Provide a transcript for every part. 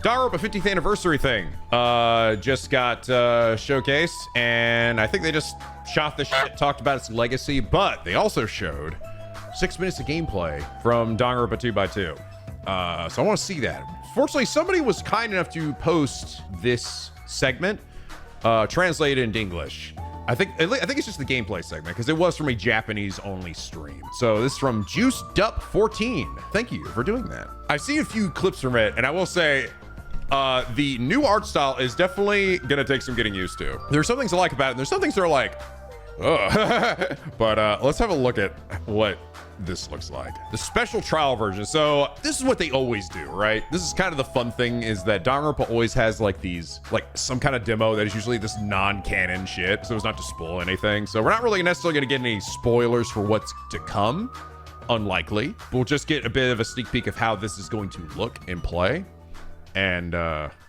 Danganronpa 50th anniversary thing just got showcased, and I think they just shot the shit, talked about its legacy, but they also showed 6 minutes of gameplay from Danganronpa 2x2. So I want to see that. Fortunately, somebody was kind enough to post this segment translated into English. I think it's just the gameplay segment because it was from a Japanese only stream. So this is from JuiceDup14. Thank you for doing that. I've seen a few clips from it, and I will say the new art style is definitely gonna take some getting used to. There's some things I like about it, and there's some things that are like, ugh. But let's have a look at what this looks like. The special trial version. So this is what they always do, right? This is kind of the fun thing, is that Danganronpa always has like these, like some kind of demo that is usually this non-canon shit, so it's not to spoil anything. So we're not really necessarily going to get any spoilers for what's to come. Unlikely. We'll just get a bit of a sneak peek of how this is going to look and play. And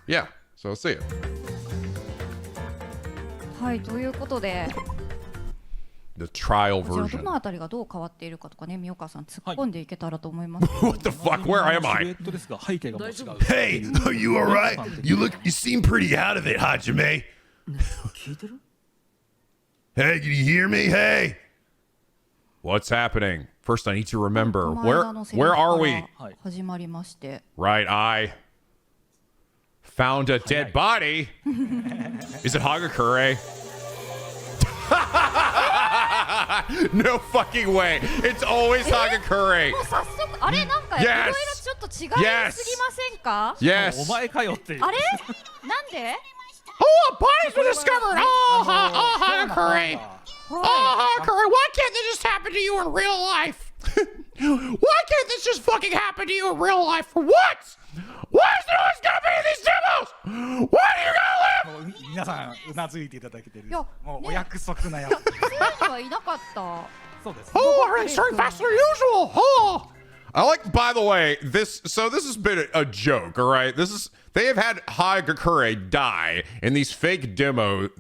yeah, so let's see it. はい、ということで The trial じゃあ version. どのあたりがどう変わっているかとかね、三岡さん突っ込んでいけたらと思います。What the fuck? Where am I? Hey, are you alright? You seem pretty out of it, Hajime. Hey, can you hear me? Hey. What's happening? First, I need to remember. この間のセリフ Where か are ら we? 始まりまして。 Right, I found a dead body. Is it Hagakure? No fucking way. It's always Hagakure. もう早速あれなんかいろいろちょっと違いすぎませんか？ Yes. お前かよっていう。あれ？なんで？ Oh, bodies were discovered. Oh, Hagakure. Oh, Hagakure. Why can't this just happen to you in real life? Why can't this just fucking happen to you in real life? For what? Why is there always gonna be these demos? Why do you gotta live? もう皆さんうなずいていただけてる。いやもうお約束なや普通にはいなかった。そうです。 Oh, we're installing faster than usual. Oh. I like, by the way, this has been a joke, all right? They have had Hagakure die in these fake demos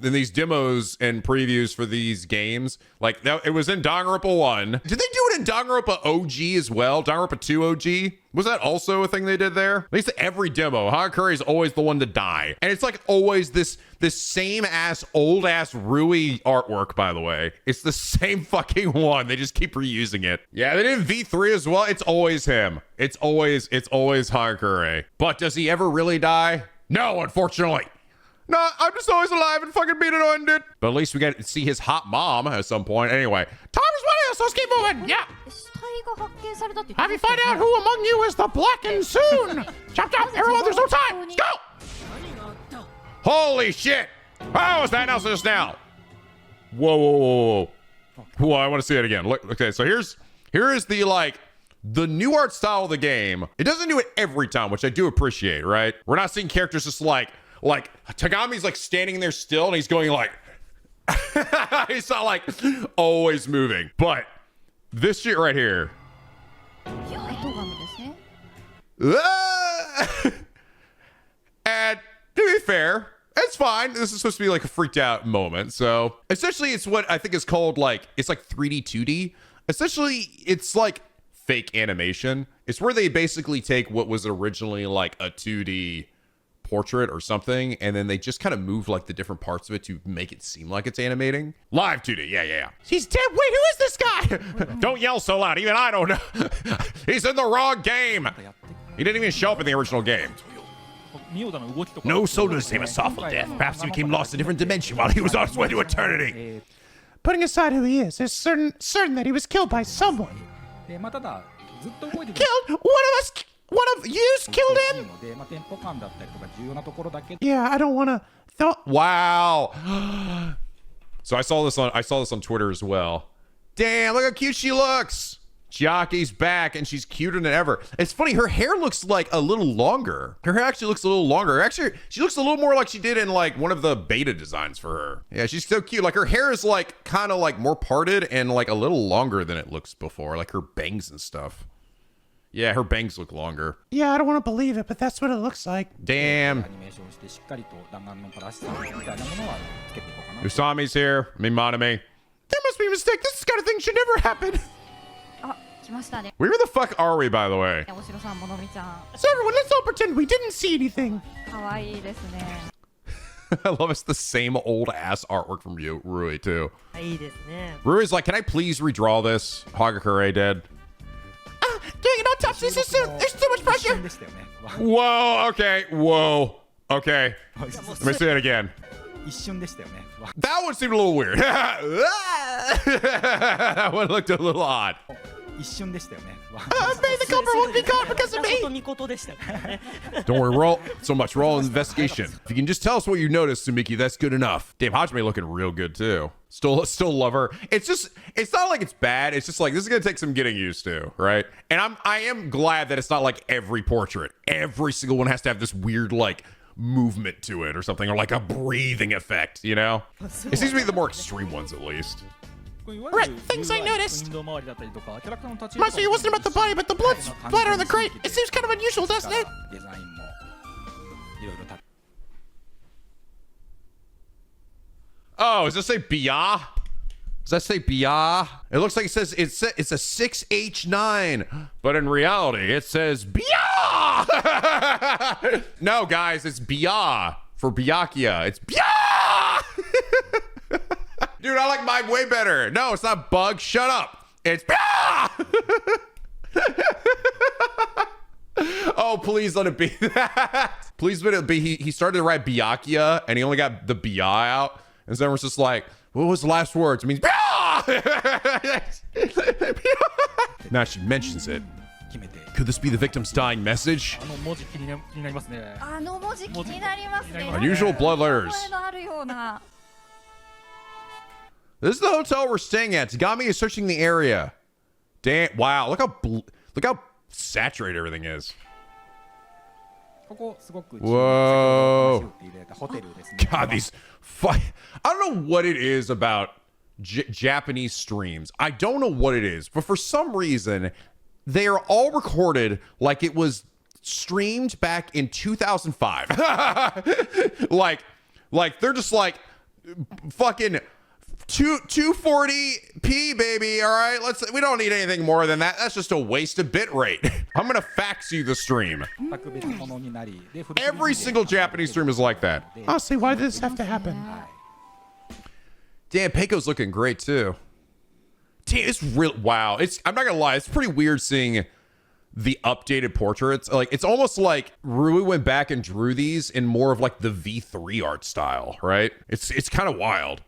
and previews for these games. Like, it was in Danganronpa 1. Did they do it in Danganronpa OG as well? Danganronpa 2 OG? Was that also a thing they did there? At least every demo, Hagakure is always the one to die. And it's like always this same old ass Rui artwork, by the way. It's the same fucking one. They just keep reusing it. Yeah, they did V3 as well. It's always him. It's always Hagakure. But does he ever really die? No, unfortunately. No, I'm just always alive and fucking being annoyed, dude. But at least we get to see his hot mom at some point. Anyway, time is running, so let's keep moving. Yeah. 死体が発見されたって言 Have って you ました find よ out ね who among you is the blackened soon? Chop chop, everyone, there's no time. Let's go. Holy shit. How was that announced just now? Whoa. Whoa, I want to see it again. Look, okay, so here is the new art style of the game. It doesn't do it every time, which I do appreciate, right? We're not seeing characters just like Tagami's like standing there still and he's going like he's not like always moving. But this shit right here. 糸ガムですね。 And to be fair, it's fine. This is supposed to be like a freaked out moment. So essentially it's what I think is called it's like 3D, 2D. Essentially it's like fake animation. It's where they basically take what was originally like a 2D portrait or something, and then they just kind of move like the different parts of it to make it seem like it's animating. Live 2D, yeah. He's dead. Wait, who is this guy? Don't yell so loud. Even I don't know. He's in the wrong game. He didn't even show up in the original game. No soldier saved a awful death. Perhaps he became lost in a different dimension while he was on his way to eternity. Putting aside who he is, it's certain that he was killed by someone. まあただずっと動いてる。 Killed? One of you killed him? でまあテンポ感だったりとか重要なところだけ。 Yeah, I don't want to. Wow. So I saw this on Twitter as well. Damn, look how cute she looks. Chiaki's back and she's cuter than ever. It's funny, her hair looks like a little longer. Her hair actually looks a little longer. Actually, she looks a little more like she did in like one of the beta designs for her. Yeah, she's so cute. Like her hair is like kind of like more parted and like a little longer than it looks before. Like her bangs and stuff. Yeah, her bangs look longer. Yeah, I don't want to believe it, but that's what it looks like. Damn. アニメーションしてしっかりと弾丸のらしさみたいなものはつけていこうかな。 Usami's here. Mimanami. There must be a mistake. This kind of thing should never happen. 来ましたね。 Where the fuck are we, by the way? おしろさん、ものみちゃん。 So everyone, let's all pretend we didn't see anything. 可愛いですね。 I love it's the same old ass artwork from you, Rui, too. いいですね。 Rui's like, can I please redraw this? Hagakure did. Doing it on top, there's too much 一 pressure. 瞬でしたよね。 Whoa, okay, whoa. Okay. Let me see that again. 一瞬でしたよね。 That one seemed a little weird. That one looked a little odd. 一瞬でしたよね。 Maybe the culprit won't be caught because of me. ことみことでしたからね。 Don't worry, we're all so much. We're all in investigation. If you can just tell us what you noticed, Sumiki, that's good enough. Damn, Hajime looking real good too. Still love her. It's not like it's bad. It's just like this is gonna take some getting used to, right? And I am glad that it's not like every portrait. Every single one has to have this weird like movement to it or something, or like a breathing effect. You know, it seems to be the more extreme ones at least. Right, things I noticed. ウィンドウ周りだったりとか、キャラクターの立ち Master, it wasn't about the body, but the blood splatter on the crate. It seems kind of unusual, doesn't it? デザインもいろいろた Oh, does that say Bia? Does that say Bia? It looks like it says it's a 6H9, but in reality it says Bia. No, guys, it's Bia for Byakuya. It's Bia. Dude, I like mine way better. No, it's not bug. Shut up. It's Bia. Oh, please let it be that. Please let it be. He started to write Byakuya and he only got the Bia out. And so everyone's just like, what was the last words? It means, now she mentions it. 決めて。 Could this be the victim's dying message? あの文字気になりますね。あの文字気になりますね。 Unusual blood letters. 声のあるような。 This is the hotel we're staying at. Tagami is searching the area. Damn! Wow! Look how saturated everything is. ここすごく Whoa. 注目して入れたホテルですね。 God, these I don't know what it is about Japanese streams. I don't know what it is, but for some reason, they are all recorded like it was streamed back in 2005. like they're just like fucking 240p, baby. All right, we don't need anything more than that. That's just a waste of bit rate. I'm gonna fax you the stream. 特別物になりで Every single Japanese stream is like that. Honestly, why did this have to happen? Damn, Peiko's looking great too. Damn, it's real. Wow, I'm not gonna lie, it's pretty weird seeing the updated portraits. Like, it's almost like Rui went back and drew these in more of like the V3 art style, right? It's kind of wild.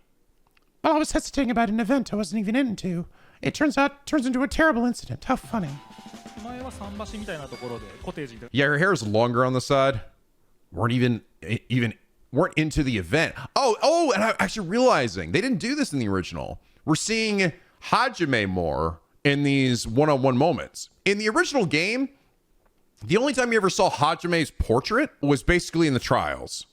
Well, I was hesitating about an event I wasn't even into. It turns into a terrible incident. How funny. 前は桟橋みたいなところでコテージで Yeah, her hair is longer on the side. Weren't into the event. Oh, and I'm actually realizing they didn't do this in the original. We're seeing Hajime more in these one-on-one moments. In the original game, the only time you ever saw Hajime's portrait was basically in the trials.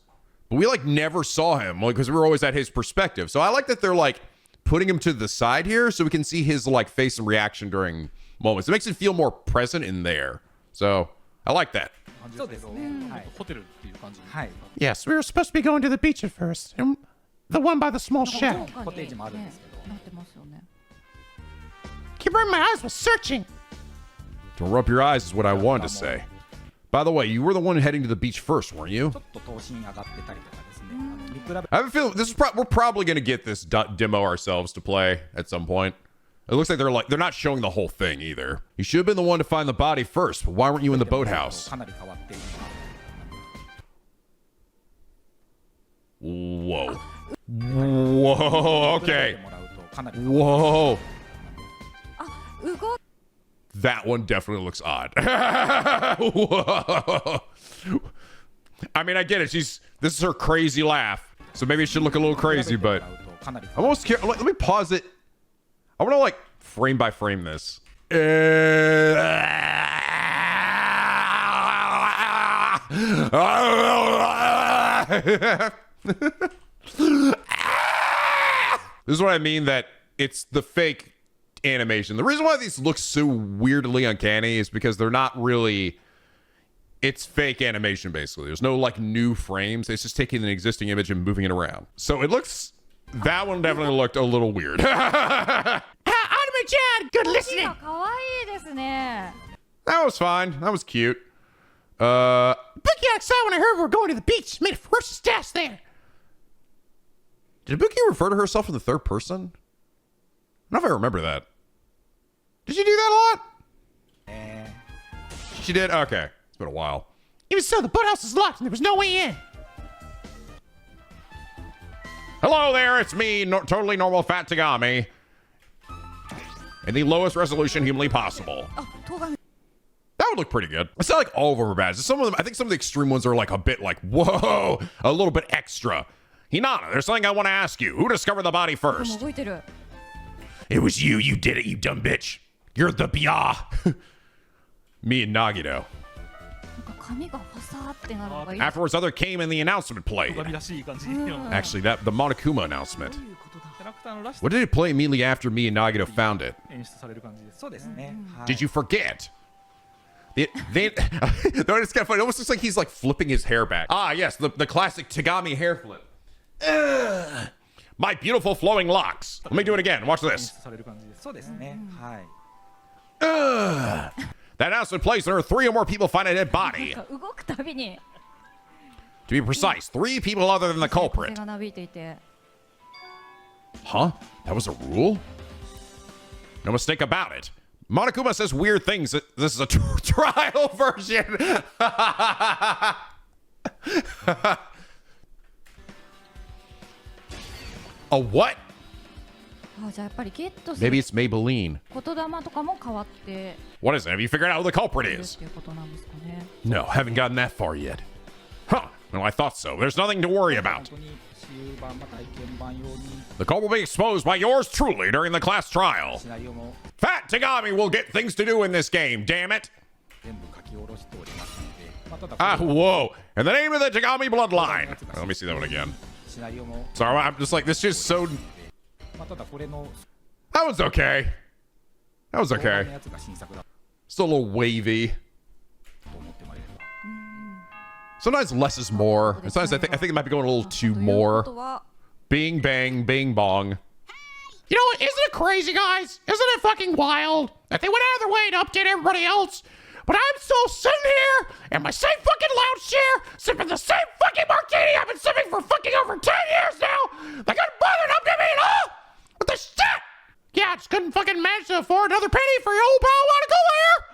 But we like never saw him because we were always at his perspective. So I like that they're like putting him to the side here so we can see his like face and reaction during moments. It makes it feel more present in there. So I like that. そうですね。はい。ホテルっていう感じ。はい。 Yes, we were supposed to be going to the beach at first. And the one by the small shack. コテージもあるんですけど。なってますよね。 Keep rubbing my eyes while searching. Don't rub your eyes is what I wanted to say. By the way, you were the one heading to the beach first, weren't you? ちょっと頭身上がってたりとかですね。見比べ I have a feeling we're probably going to get this demo ourselves to play at some point. It looks like they're not showing the whole thing either. You should have been the one to find the body first, but why weren't you in the boathouse? かなり変わっている。 Whoa. Whoa, okay. もらうとかなり Whoa. 動 That one definitely looks odd. Whoa. I mean, I get it. This is her crazy laugh. So maybe it should look a little crazy, but かなり I'm almost scared. Let me pause it. I want to like frame by frame this. This is what I mean, that it's the fake animation. The reason why these look so weirdly uncanny is because they're not really, it's fake animation basically. There's no like new frames. It's just taking an existing image and moving it around. So it looks, that one definitely looked a little weird. Anime-chan, good listening. 可愛いですですね。 That was fine. That was cute. Buki outside when I heard we were going to the beach. Made a ferocious dash there. Did Buki refer to herself in the third person? I don't know if I remember that. Did you do that a lot? She did? Okay. It's been a while. Even so, the boathouse is locked and there was no way in. Hello there, it's me, totally normal Fat Tagami. In the lowest resolution humanly possible. That would look pretty good. It's not like all of them are bad. Some of them, I think some of the extreme ones are like a bit like, whoa, a little bit extra. Hinata, there's something I want to ask you. Who discovered the body first? It was you. You did it, you dumb bitch. You're the bia. Me and Nagito. Afterwards, other came and the announcement played. Actually, the Monokuma announcement. What did it play immediately after me and Nagito found it? Did you forget? It's kind of funny. It almost looks like he's like flipping his hair back. Ah, yes, the classic Tagami hair flip. My beautiful flowing locks. Let me do it again. Watch this. That announcement plays when 3 or more people find a dead body. To be precise, 3 people other than the culprit. Huh? That was a rule? No mistake about it. Monokuma says weird things. This is a trial version. A what? Maybe it's Maybelline. What is it? Have you figured out who the culprit is? No, haven't gotten that far yet. Huh. Well, I thought so. There's nothing to worry about. The culprit will be exposed by yours truly during the class trial. Fat Tagami will get things to do in this game, damn it. Ah, whoa. In the name of the Tagami bloodline. Let me see that one again. Sorry, I'm just like, this just so... That was okay. That was okay. Still a little wavy. Sometimes less is more. Sometimes I think it might be going a little too more. Bing bang, bing bong. You know what? Isn't it crazy, guys? Isn't it fucking wild that they went out of their way to update everybody else? But I'm still sitting here in my same fucking lounge chair, sipping the same fucking martini I've been sipping for fucking over 10 years now. They couldn't bother to update me at all. What the shit? Yeah, I just couldn't fucking manage to afford another penny for your old pal Monaco here.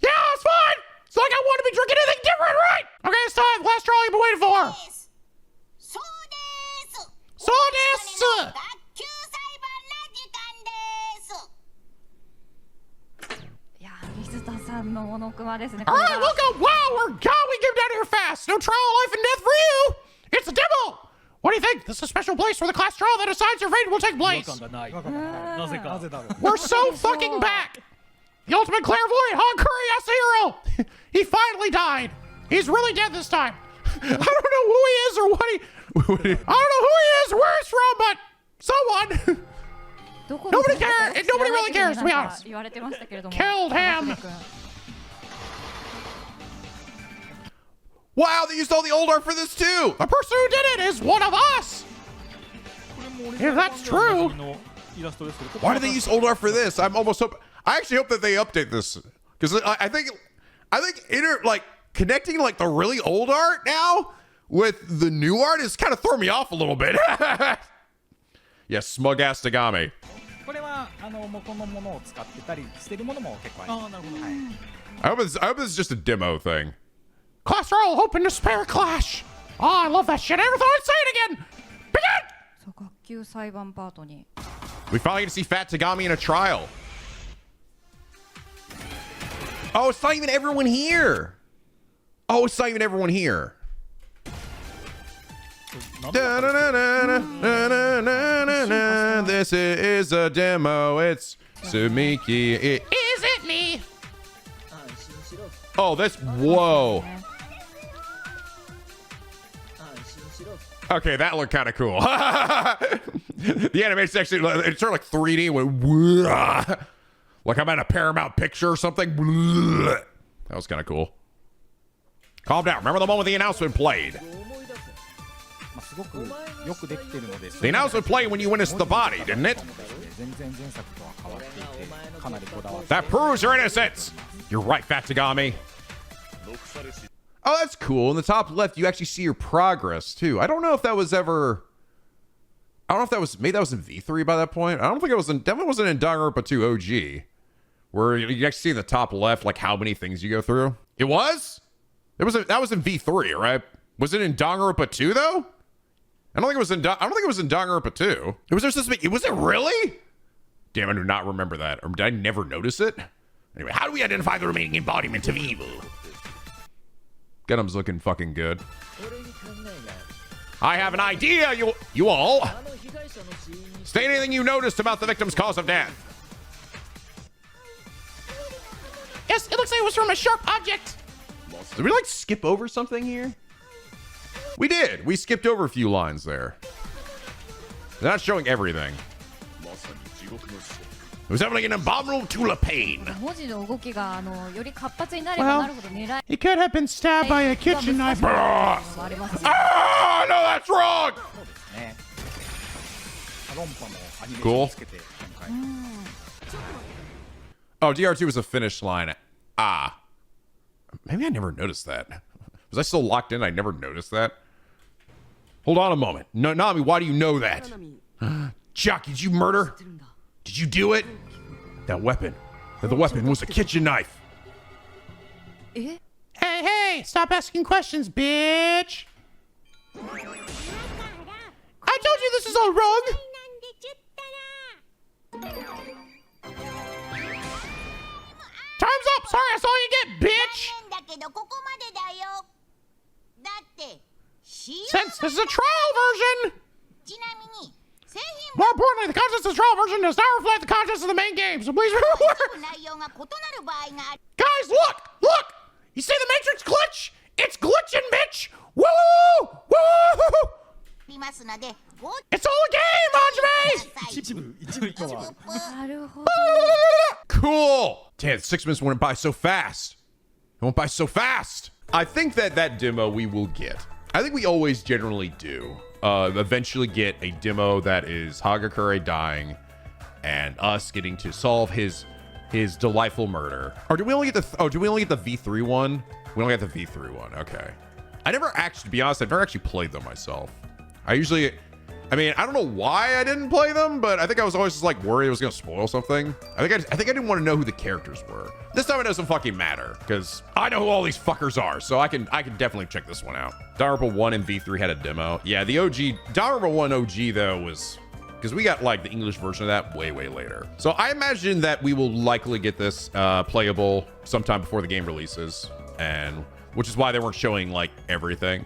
Yeah, it's fine. It's like I want to be drinking anything different, right? Okay, it's time. Last trial you've been waiting for. So desu. Alright, we'll go. Wow, we came down here fast. No trial of life and death for you. It's a demo. What do you think? This is a special place where the class trial that decides your fate will take place. We're so fucking back. The ultimate clairvoyant, Hankuri Yasuhiro. He finally died. He's really dead this time. I don't know who he is or what he... I don't know who he is or where he's from, but someone... Nobody cares. Nobody really cares, to be honest. Killed him. Wow, they used all the old art for this too. The person who did it is one of us. If that's true. Why do they use old art for this? I actually hope that they update this because I think connecting like the really old art now with the new art is kind of throwing me off a little bit. Yes, smug ass Tagami. I hope it's just a demo thing. Class trial, hoping to spare a clash. Oh, I love that shit. I never thought I'd say it again. Begin! We finally get to see Fat Tagami in a trial. Oh, it's not even everyone here. This is a demo. It's Sumiki. Is it me? Oh, this. Whoa. Okay, that looked kind of cool. The animation actually, it's sort of like 3D. Went, like I'm at a Paramount picture or something. That was kind of cool. Calm down. Remember the moment the announcement played. ごくよくできてるので They now also play when you witness the body, didn't it? 全然前作とは変わっていてかなりこだわって That proves your innocence. You're right, Fatagami. Oh, that's cool. In the top left, you actually see your progress too. I don't know if that was ever. I don't know if that was maybe that was in V3 by that point. I don't think it was in. Definitely wasn't in Danganronpa 2 OG, where you actually see in the top left like how many things you go through. It was. It was. That was in V3, right? Was it in Danganronpa 2 though? I don't think it was in. I don't think it was in Danganronpa 2. It was there supposed to be. Was it really? Damn, I do not remember that. Or did I never notice it? Anyway, how do we identify the remaining embodiment of evil? Gundam's looking fucking good. I have an idea, you all. State anything you noticed about the victim's cause of death. Yes, it looks like it was from a sharp object. Did we like skip over something here? We did. We skipped over a few lines there. They're not showing everything. It was definitely an abominable tool of pain. 文字の動きがより活発になればなるほど狙い He could have been stabbed by a kitchen knife. ありますし Ah, no, that's wrong. そうですね論破もアニメーション Cool. つけて今回 Oh, DR2 was a finish line. Ah. Maybe I never noticed that. Was I still locked in? I never noticed that. Hold on a moment. No, Nami, why do you know that? Jockey, did you murder? Did you do it? That weapon. The weapon was a kitchen knife. Eh? Hey, stop asking questions, bitch. I told you this is all wrong. Time's up. Sorry, that's all you get, bitch. Since this is a trial version. More importantly, the contents of the trial version does not reflect the contents of the main game, so please remember. Guys, look! You see the Matrix glitch? It's glitching, bitch! Woo! Woo! It's all a game, Hajime! 一部とはなるほど Cool! Damn, 6 minutes went by so fast. It went by so fast. I think that demo we will get. I think we always generally do. Eventually get a demo that is Hagakure dying and us getting to solve his delightful murder. Or do we only get the V3 one? We only get the V3 one. Okay. I never actually, to be honest, I've never actually played them myself. I don't know why I didn't play them, but I think I was always just like worried it was gonna spoil something. I think I didn't want to know who the characters were. This time it doesn't fucking matter because I know who all these fuckers are, so I can definitely check this one out. Danganronpa 1 and V3 had a demo. Yeah, the OG Danganronpa 1 OG though was because we got like the English version of that way later. So I imagine that we will likely get this playable sometime before the game releases, and which is why they weren't showing like everything.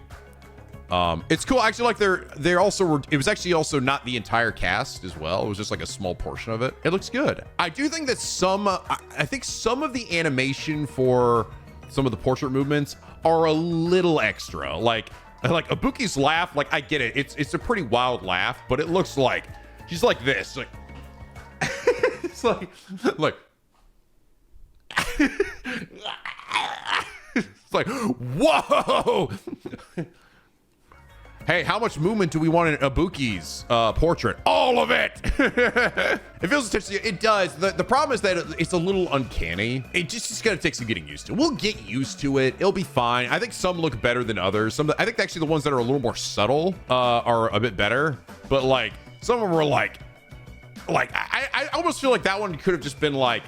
It's cool. Actually, like they're also it was actually also not the entire cast as well. It was just like a small portion of it. It looks good. I do think that I think some of the animation for some of the portrait movements are a little extra. Like Ibuki's laugh, like I get it. It's a pretty wild laugh, but it looks like she's like this. Like it's like it's like whoa. Hey, how much movement do we want in Ibuki's portrait? All of it! It feels essentially, it does. The problem is that it's a little uncanny. It's gonna take some getting used to. We'll get used to it. It'll be fine. I think some look better than others. I think actually the ones that are a little more subtle are a bit better. But like, some of them were like I almost feel like that one could have just been like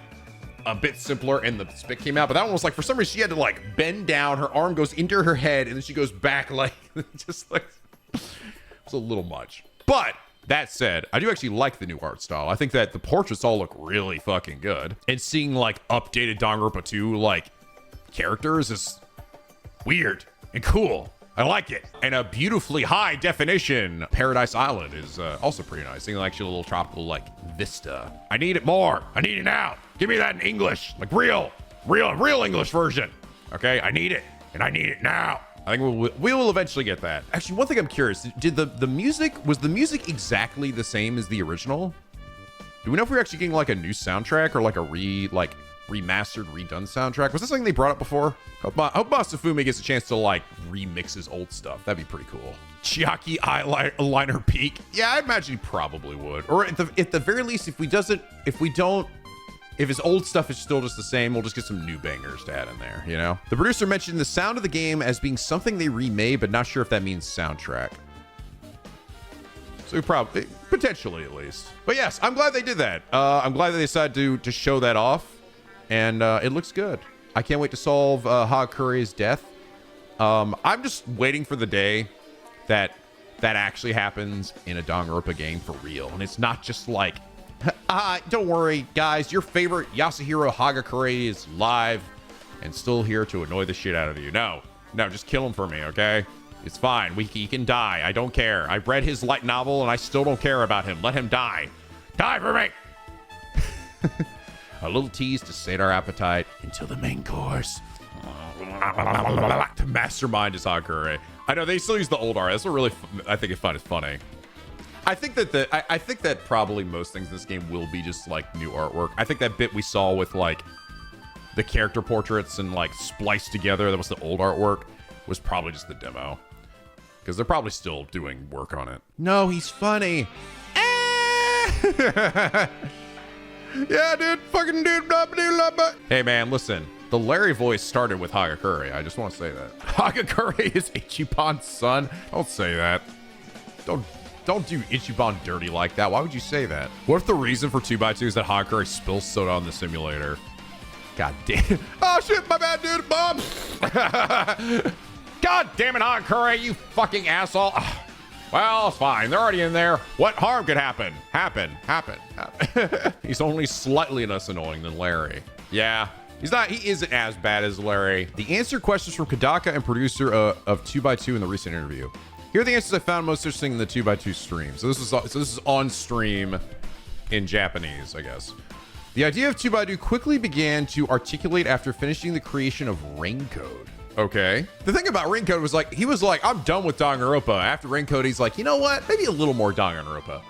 a bit simpler and the spit came out, but that one was like, for some reason she had to like bend down, her arm goes into her head and then she goes back like just like it's a little much. But that said, I do actually like the new art style. I think that the portraits all look really fucking good, and seeing like updated Danganronpa 2 like characters is weird and cool. I like it. And a beautifully high definition Paradise Island is also pretty nice. Seeing like actually a little tropical like vista. I need it more. I need it now. Give me that in English, like real English version. Okay, I need it, and I need it now. I think we will eventually get that. Actually, one thing I'm curious, did the music, was the music exactly the same as the original? Do we know if we're actually getting like a new soundtrack or like remastered, redone soundtrack. Was this something they brought up before? Hope Masafumi gets a chance to like remix his old stuff. That'd be pretty cool. Chiaki eyeliner peak. Yeah, I imagine he probably would. Or at the very least, if his old stuff is still just the same, we'll just get some new bangers to add in there, you know? The producer mentioned the sound of the game as being something they remade, but not sure if that means soundtrack. So probably, potentially at least. But yes, I'm glad they did that. I'm glad they decided to show that off. And it looks good. I can't wait to solve Hagakure's death. I'm just waiting for the day that actually happens in a Danganronpa game for real. And it's not just like, don't worry, guys. Your favorite Yasuhiro Hagakure is live and still here to annoy the shit out of you. No, just kill him for me, okay? It's fine. He can die. I don't care. I read his light novel and I still don't care about him. Let him die. Die for me. A little tease to sate our appetite until the main course. The mastermind is Hagakure. I know they still use the old art. That's what really I think it's funny. I think that probably most things in this game will be just like new artwork. I think that bit we saw with like the character portraits and like spliced together, that was the old artwork, was probably just the demo. Because they're probably still doing work on it. No, he's funny. Yeah, dude. Fucking dude. Blah, blah, blah, blah. Hey, man, listen. The Larry voice started with Hagakure. I just want to say that. Hagakure is Ichiban's son. Don't say that. Don't do Ichiban dirty like that. Why would you say that? What if the reason for 2x2 is that Hagakure spills soda on the simulator? God damn. Oh, shit. My bad, dude. Mom. God damn it, Hagakure, you fucking asshole. Well, it's fine. They're already in there. What harm could happen? Happen. He's only slightly less annoying than Larry. Yeah. He isn't as bad as Larry. The answer questions from Kadaka and producer of 2x2 in the recent interview. Here are the answers I found most interesting in the 2x2 stream. So this is on stream in Japanese, I guess. The idea of 2x2 quickly began to articulate after finishing the creation of Raincode. Okay. The thing about Raincode was like, he was like, I'm done with Danganronpa. After Raincode, he's like, you know what? Maybe a little more Danganronpa.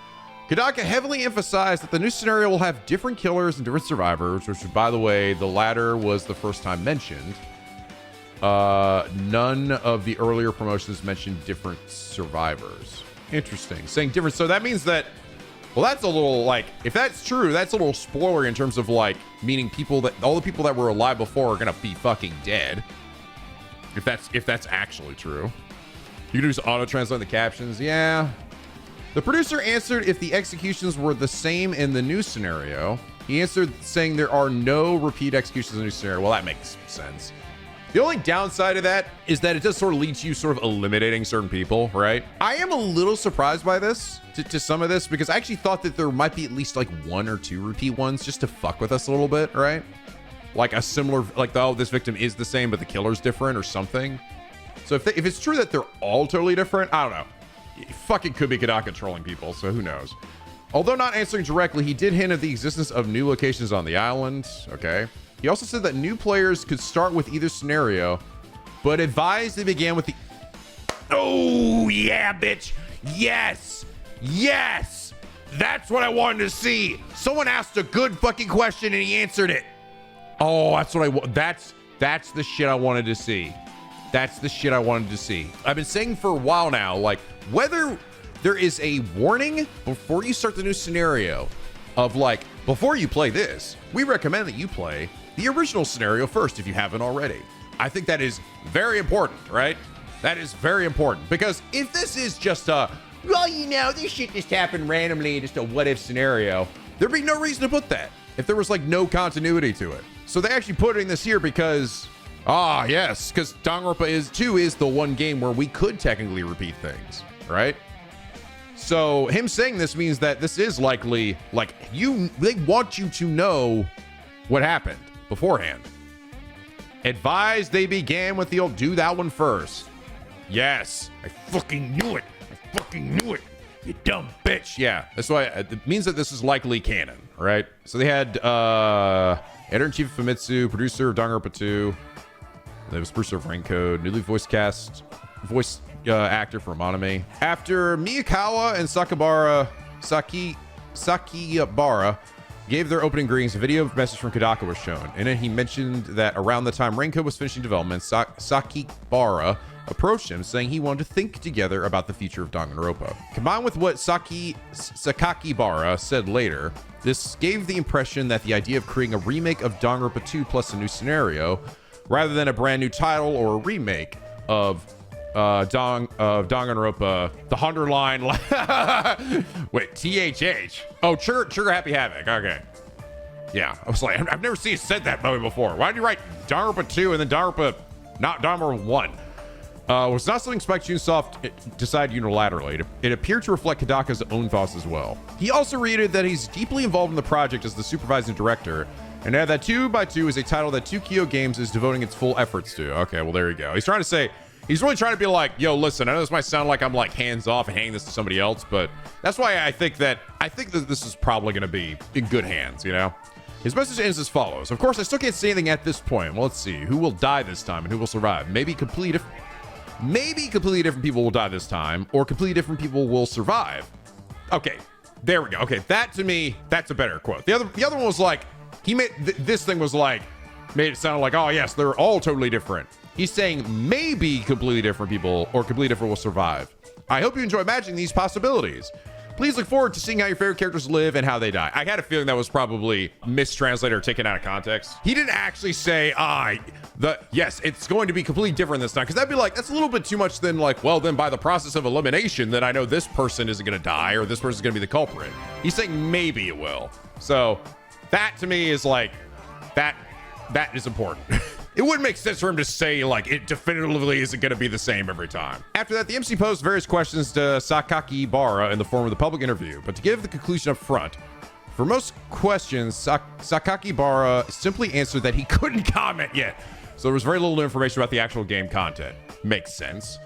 Kadaka heavily emphasized that the new scenario will have different killers and different survivors, which, by the way, the latter was the first time mentioned. None of the earlier promotions mentioned different survivors. Interesting. Saying different. So that means that, well, that's a little like, if that's true, that's a little spoiler in terms of like, meaning all the people that were alive before are going to be fucking dead. If that's actually true. You can just auto-translate the captions. Yeah. The producer answered if the executions were the same in the new scenario. He answered saying there are no repeat executions in the new scenario. Well, that makes sense. The only downside of that is that it does sort of lead to you sort of eliminating certain people, right? I am a little surprised by this, to some of this, because I actually thought that there might be at least like 1 or 2 repeat ones just to fuck with us a little bit, right? Like a similar, like, oh, this victim is the same, but the killer's different or something. So if it's true that they're all totally different, I don't know. It fucking could be Kadaka trolling people, so who knows? Although not answering directly, he did hint at the existence of new locations on the island. Okay. He also said that new players could start with either scenario, but advised they began with the... Oh, yeah, bitch. Yes. Yes. That's what I wanted to see. Someone asked a good fucking question and he answered it. Oh, that's what I want. That's the shit I wanted to see. That's the shit I wanted to see. I've been saying for a while now, like, whether there is a warning before you start the new scenario of like, before you play this, we recommend that you play the original scenario first if you haven't already. I think that is very important, right? That is very important, because if this is just a, well, you know, this shit just happened randomly, just a what if scenario, there'd be no reason to put that if there was like no continuity to it. So they actually put in this here because, yes, because Danganronpa 2 is the one game where we could technically repeat things, right? So him saying this means that this is likely, like, they want you to know what happened beforehand. Advised they began with the old, do that one first. Yes, I fucking knew it. You dumb bitch. Yeah, that's why it means that this is likely canon, right? So they had editor-in-chief of Famitsu, producer of Danganronpa 2. There was producer of Raincode, newly voice actor for Monome. After Miyakawa and Sakibara gave their opening greetings, a video message from Kodaka was shown. And then he mentioned that around the time NicoB was finishing development, Sakakibara approached him saying he wanted to think together about the future of Danganronpa. Combined with what Sakakibara said later, this gave the impression that the idea of creating a remake of Danganronpa 2 plus a new scenario, rather than a brand new title or a remake of Danganronpa, the underline. Wait, THH. Oh, Trigger Happy Havoc. Okay. Yeah, I was like, I've never seen it said that movie before. Why did you write Danganronpa 2 and then Danganronpa 1? Was not something Spike Chunsoft decided unilaterally. It appeared to reflect Kodaka's own thoughts as well. He also reiterated that he's deeply involved in the project as the supervising director, and added that 2x2 is a title that 2Kyo Games is devoting its full efforts to. Okay, well, there you go. He's trying to say, he's really trying to be like, yo, listen, I know this might sound like I'm like hands off and handing this to somebody else, but that's why I think that this is probably going to be in good hands, you know? His message ends as follows. Of course, I still can't say anything at this point. Well, let's see. Who will die this time and who will survive? Maybe completely different people will die this time, or completely different people will survive. Okay, there we go. Okay, that to me, that's a better quote. The other one was like, he made this thing was like, made it sound like, oh yes, they're all totally different. He's saying maybe completely different people or completely different will survive. I hope you enjoy imagining these possibilities. Please look forward to seeing how your favorite characters live and how they die. I had a feeling that was probably mistranslated or taken out of context. He didn't actually say, yes, it's going to be completely different this time. Because that'd be like, that's a little bit too much than like, well, then by the process of elimination, then I know this person isn't going to die or this person's going to be the culprit. He's saying maybe it will. So that to me is like, that is important. It wouldn't make sense for him to say like it definitively isn't going to be the same every time. After that, the MC posed various questions to Sakakibara in the form of the public interview, but to give the conclusion up front, for most questions, Sakakibara simply answered that he couldn't comment yet. So there was very little information about the actual game content. Makes sense.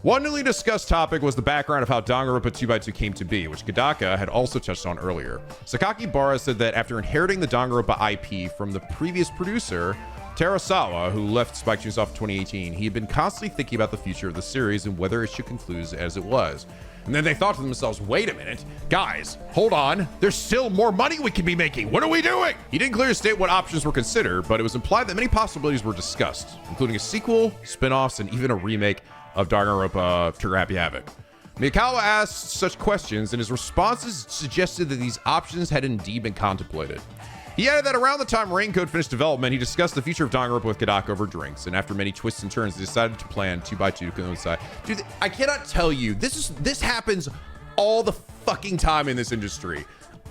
One newly discussed topic was the background of how Danganronpa 2x2 came to be, which Kodaka had also touched on earlier. Sakakibara said that after inheriting the Danganronpa IP from the previous producer, Terasawa, who left Spike Chunsoft in 2018, he had been constantly thinking about the future of the series and whether it should conclude as it was. And then they thought to themselves, wait a minute, guys, hold on. There's still more money we could be making. What are we doing? He didn't clearly state what options were considered, but it was implied that many possibilities were discussed, including a sequel, spin-offs, and even a remake of Danganronpa Trigger Happy Havoc. Miyakawa asked such questions, and his responses suggested that these options had indeed been contemplated. He added that around the time Raincoat finished development, he discussed the future of Danganronpa with Kodaka over drinks, and after many twists and turns, they decided to plan 2x2 to coincide. Dude, I cannot tell you, this happens all the fucking time in this industry.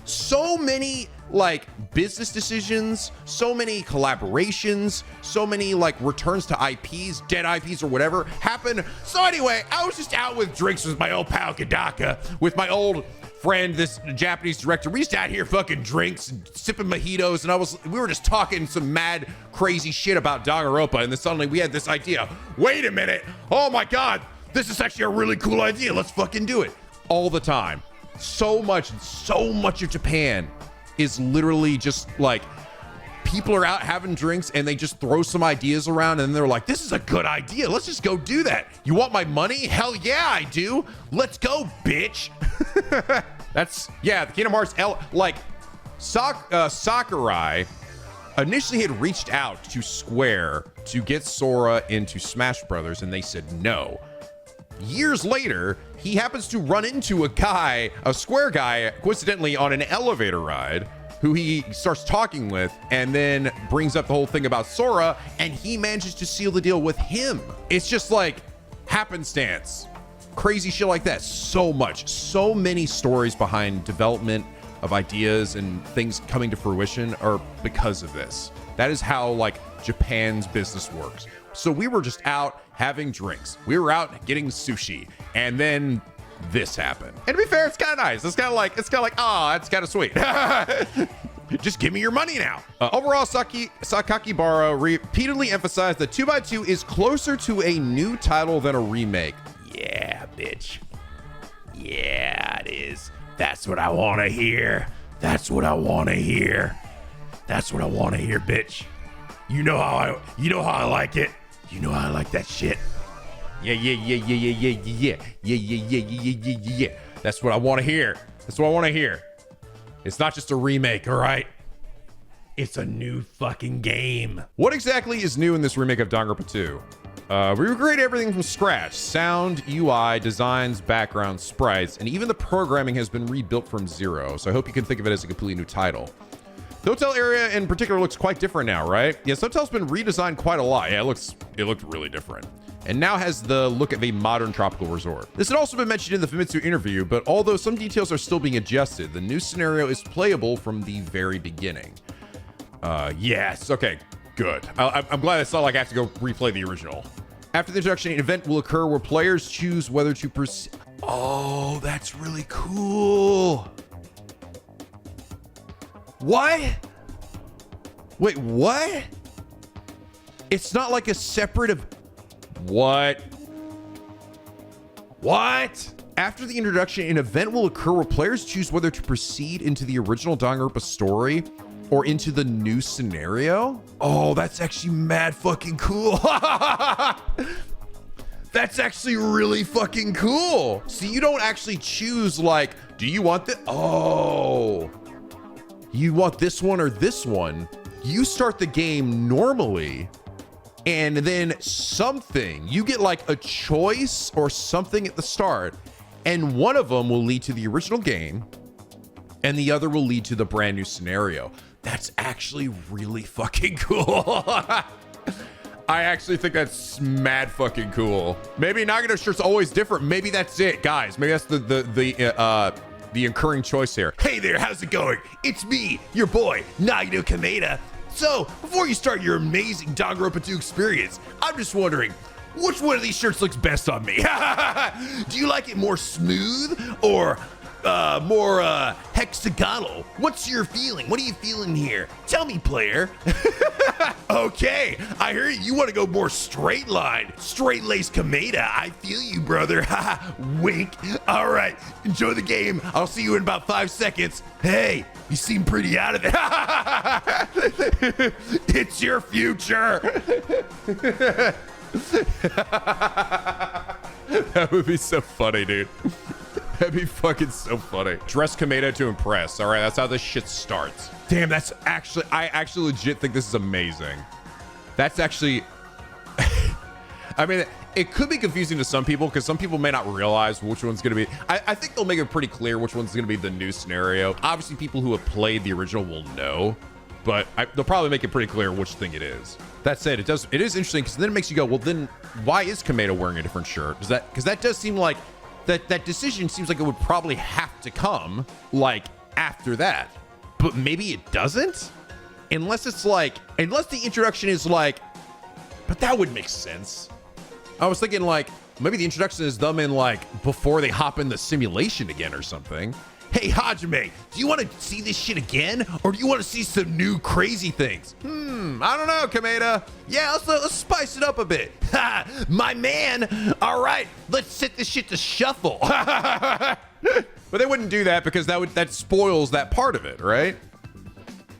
So many like business decisions, so many collaborations, so many like returns to IPs, dead IPs or whatever happen. So anyway, I was just out with drinks with my old pal Kodaka, with my old friend, this Japanese director. We just out here fucking drinks and sipping mojitos, and we were just talking some mad crazy shit about Danganronpa, and then suddenly we had this idea. Wait a minute, oh my god, this is actually a really cool idea. Let's fucking do it. All the time. So much of Japan is literally just like people are out having drinks and they just throw some ideas around and they're like, this is a good idea. Let's just go do that. You want my money? Hell yeah, I do. Let's go, bitch. The Kingdom Hearts Sakurai initially had reached out to Square to get Sora into Smash Brothers, and they said no. Years later, he happens to run into a Square guy, coincidentally on an elevator ride, who he starts talking with and then brings up the whole thing about Sora, and he manages to seal the deal with him. It's just like happenstance. Crazy shit like that. So many stories behind development of ideas and things coming to fruition are because of this. That is how like Japan's business works. So we were just out having drinks. We were out getting sushi, and then this happened. And to be fair, it's kind of nice. It's kind of like, it's kind of sweet. Just give me your money now. Overall, Sakakibara repeatedly emphasized that 2x2 is closer to a new title than a remake. Yeah, bitch. Yeah, it is. That's what I want to hear. That's what I want to hear. That's what I want to hear, bitch. You know how I like it. You know how I like that shit. Yeah. That's what I want to hear. That's what I want to hear. It's not just a remake, all right? It's a new fucking game. What exactly is new in this remake of Danganronpa 2? We recreated everything from scratch. Sound, UI, designs, background, sprites, and even the programming has been rebuilt from zero. So I hope you can think of it as a completely new title. The hotel area in particular looks quite different now, right? Yes, the hotel's been redesigned quite a lot. Yeah, it looked really different. And now has the look of a modern tropical resort. This had also been mentioned in the Famitsu interview, but although some details are still being adjusted, the new scenario is playable from the very beginning. Yes, okay, good. I'm glad it's not like I have to go replay the original. After the introduction, an event will occur where players choose whether to proceed. Oh, that's really cool. What? Wait, what? It's not like a separate of what? What? After the introduction, an event will occur where players choose whether to proceed into the original Danganronpa story or into the new scenario. Oh, that's actually mad fucking cool. That's actually really fucking cool. So you don't actually choose like, do you want the, oh, you want this one or this one? You start the game normally and then something, you get like a choice or something at the start, and one of them will lead to the original game and the other will lead to the brand new scenario. That's actually really fucking cool. I actually think that's mad fucking cool. Maybe Nagano's shirt's always different. Maybe that's it, guys. Maybe that's the incurring choice here. Hey there, how's it going? It's me, your boy, Nagano Kameda. So, before you start your amazing Danganronpa 2 experience, I'm just wondering, which one of these shirts looks best on me? Do you like it more smooth or more hexagonal? What's your feeling? What are you feeling here? Tell me, player. Okay, I hear you want to go more straight line. Straight lace Kameda. I feel you, brother. Wink. All right, enjoy the game. I'll see you in about 5 seconds. Hey, you seem pretty out of it. It's your future. That would be so funny, dude. That'd be fucking so funny. Dress Kameda to impress. All right, that's how this shit starts. Damn, that's actually, I actually legit think this is amazing. That's actually, I mean, it could be confusing to some people because some people may not realize which one's going to be. I think they'll make it pretty clear which one's going to be the new scenario. Obviously, people who have played the original will know, but they'll probably make it pretty clear which thing it is. That said, it is interesting because then it makes you go, well, then why is Kameda wearing a different shirt? Because that does seem like that decision seems like it would probably have to come like after that, but maybe it doesn't, unless the introduction is like, but that would make sense. I was thinking like maybe the introduction is them in like before they hop in the simulation again or something. Hey, Hajime, do you want to see this shit again? Or do you want to see some new crazy things? I don't know, Kameda. Yeah, let's spice it up a bit. Ha, my man. All right, let's set this shit to shuffle. But they wouldn't do that because that spoils that part of it, right?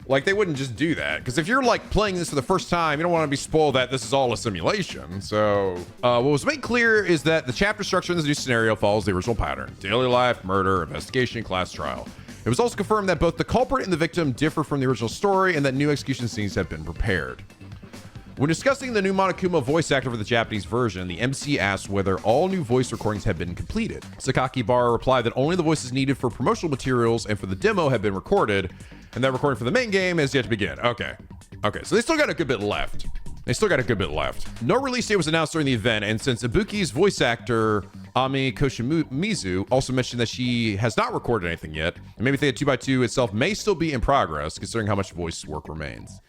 Like they wouldn't just do that because if you're like playing this for the first time, you don't want to be spoiled that this is all a simulation. So what was made clear is that the chapter structure in this new scenario follows the original pattern: daily life, murder, investigation, class trial. It was also confirmed that both the culprit and the victim differ from the original story and that new execution scenes have been prepared. When discussing the new Monokuma voice actor for the Japanese version, the MC asked whether all new voice recordings had been completed. Sakaki Bara replied that only the voices needed for promotional materials and for the demo had been recorded, and that recording for the main game is yet to begin. Okay, so they still got a good bit left. No release date was announced during the event, and since Ibuki's voice actor, Ami Koshimizu, also mentioned that she has not recorded anything yet, and maybe think that 2x2 itself may still be in progress, considering how much voice work remains.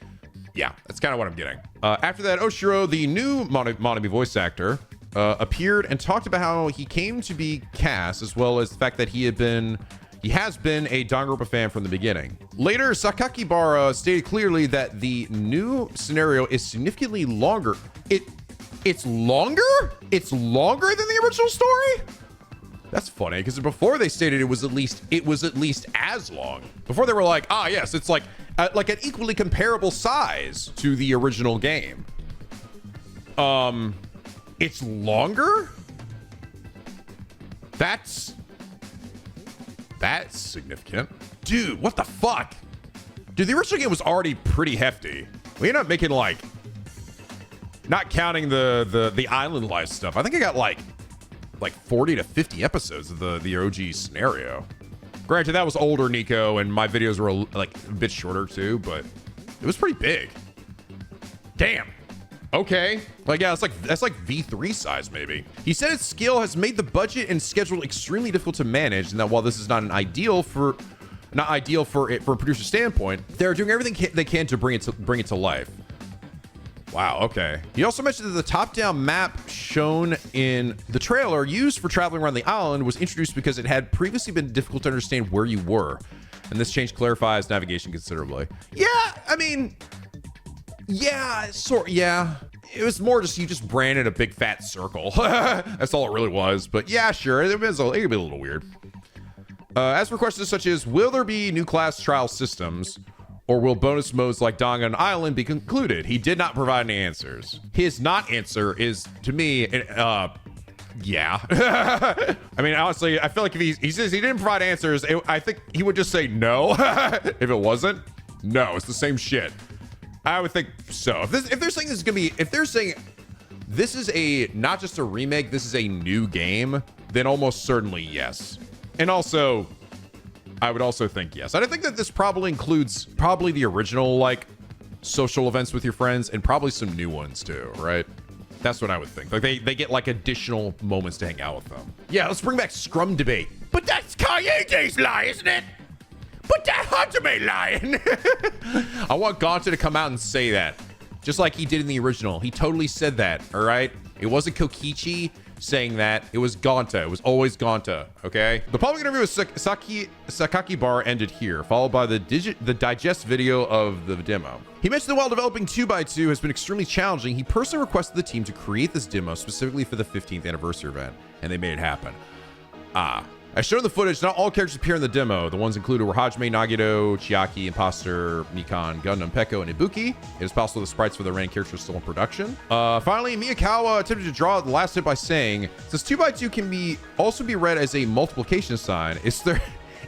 Yeah, that's kind of what I'm getting. After that, Oshiro, the new Monami voice actor, appeared and talked about how he came to be cast, as well as the fact that he has been a Danganronpa fan from the beginning. Later, Sakaki Bara stated clearly that the new scenario is significantly longer. It's longer? It's longer than the original story? That's funny, because before they stated it was at least as long. Before they were like, yes, it's like an equally comparable size to the original game. It's longer? That's significant. Dude, what the fuck? Dude, the original game was already pretty hefty. We ended up making like, not counting the island life stuff, I think I got like 40 to 50 episodes of the OG scenario. Granted, that was older, Nico, and my videos were like a bit shorter too, but it was pretty big. Damn. Okay. Like, yeah, that's like V3 size, maybe. He said its scale has made the budget and schedule extremely difficult to manage, and that while this is not ideal for it from a producer standpoint, they're doing everything they can to bring it to life. Wow, okay. He also mentioned that the top-down map shown in the trailer used for traveling around the island was introduced because it had previously been difficult to understand where you were. And this change clarifies navigation considerably. Yeah, I mean, yeah, yeah. It was more just, you just branded a big fat circle. That's all it really was. But yeah, sure, it could be a little weird. As for questions such as, will there be new class trial systems? Or will bonus modes like Dangan Island be concluded? He did not provide any answers. His not answer is, to me, yeah. I mean, honestly, I feel like if he says he didn't provide answers, I think he would just say no. If it wasn't, no, it's the same shit. I would think so. If they're saying this is gonna be, if they're saying this is not just a remake, this is a new game, then almost certainly yes. And also, I would also think yes. And I think that this probably includes the original like social events with your friends and probably some new ones too, right? That's what I would think. Like they get like additional moments to hang out with them. Yeah, let's bring back Scrum Debate. But that's Kaiete's lie, isn't it? But that Hajime lying. I want Gonta to come out and say that. Just like he did in the original. He totally said that, all right? It wasn't Kokichi saying that. It was Gonta. It was always Gonta, okay? The public interview with Sakaki Bar ended here, followed by the digest video of the demo. He mentioned that while developing 2x2 has been extremely challenging, he personally requested the team to create this demo specifically for the 15th anniversary event, and they made it happen. As shown in the footage, not all characters appear in the demo. The ones included were Hajime, Nagito, Chiaki, Imposter, Mikan, Gundam, Peko, and Ibuki. It is possible the sprites for the remaining characters are still in production. Finally, Miyakawa attempted to draw the last hit by saying, since 2x2 can also be read as a multiplication sign, is there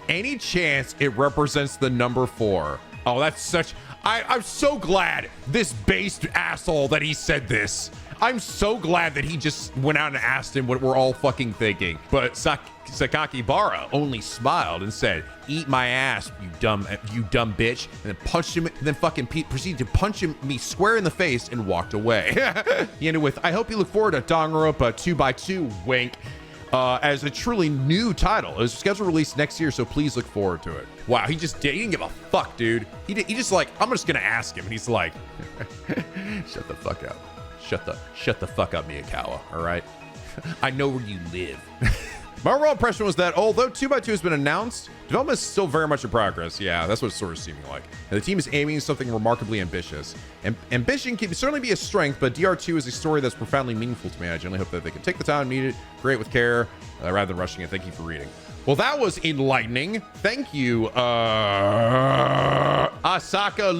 any chance it represents the number 4? Oh, that's such... I'm so glad this based asshole that he said this. I'm so glad that he just went out and asked him what we're all fucking thinking. But Sakaki Bara only smiled and said, "Eat my ass, you dumb bitch," and then punched him, and then fucking proceeded to punch me square in the face and walked away. He ended with, "I hope you look forward to Danganronpa 2x2, wink, as a truly new title. It was scheduled to release next year, so please look forward to it." Wow, he didn't give a fuck, dude. He just like, I'm just gonna ask him, and he's like, shut the fuck up. Shut the fuck up, Miyakawa, all right? I know where you live. My overall impression was that although 2x2 has been announced, development is still very much in progress. Yeah, that's what it's sort of seeming like. And the team is aiming at something remarkably ambitious. Ambition can certainly be a strength, but DR2 is a story that's profoundly meaningful to me. I generally hope that they can take the time needed, create with care, rather than rushing it. Thank you for reading. Well, that was enlightening. Thank you, Asaka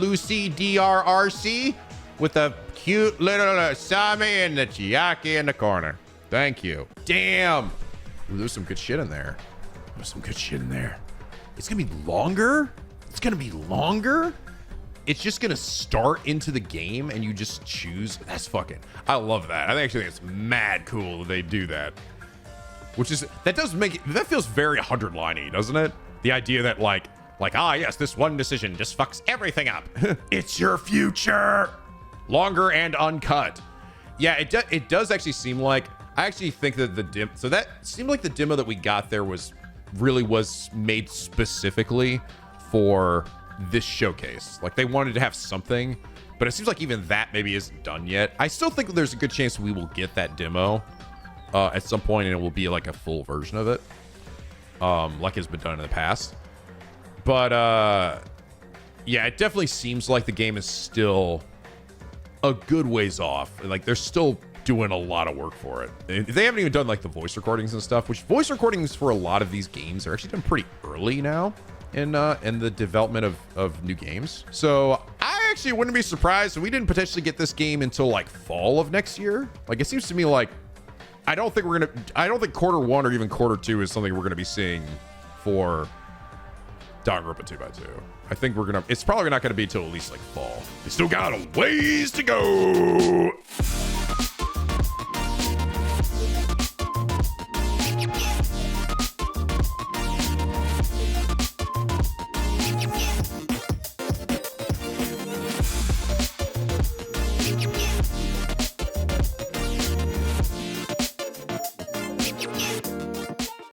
Lucy DRRC, with a cute little Sami and the Chiaki in the corner. Thank you. Damn. Ooh, there's some good shit in there. It's gonna be longer? It's just gonna start into the game and you just choose. That's fucking, I love that. I actually think it's mad cool that they do that. That feels very 100-liney, doesn't it? The idea that like, yes, this one decision just fucks everything up. It's your future. Longer and uncut. Yeah, it does actually seem like, I actually think that so that seemed like the demo that we got there was made specifically for this showcase. Like they wanted to have something, but it seems like even that maybe isn't done yet. I still think there's a good chance we will get that demo at some point, and it will be like a full version of it, like it's been done in the past. But yeah, it definitely seems like the game is still a good ways off. Like they're still doing a lot of work for it. They haven't even done like the voice recordings and stuff, which voice recordings for a lot of these games are actually done pretty early now in the development of new games. So I actually wouldn't be surprised if we didn't potentially get this game until like fall of next year. Like it seems to me like I don't think quarter 1 or even quarter 2 is something we're gonna be seeing for Danganronpa 2x2. I think we're gonna. It's probably not gonna be till at least like fall. We still got a ways to go.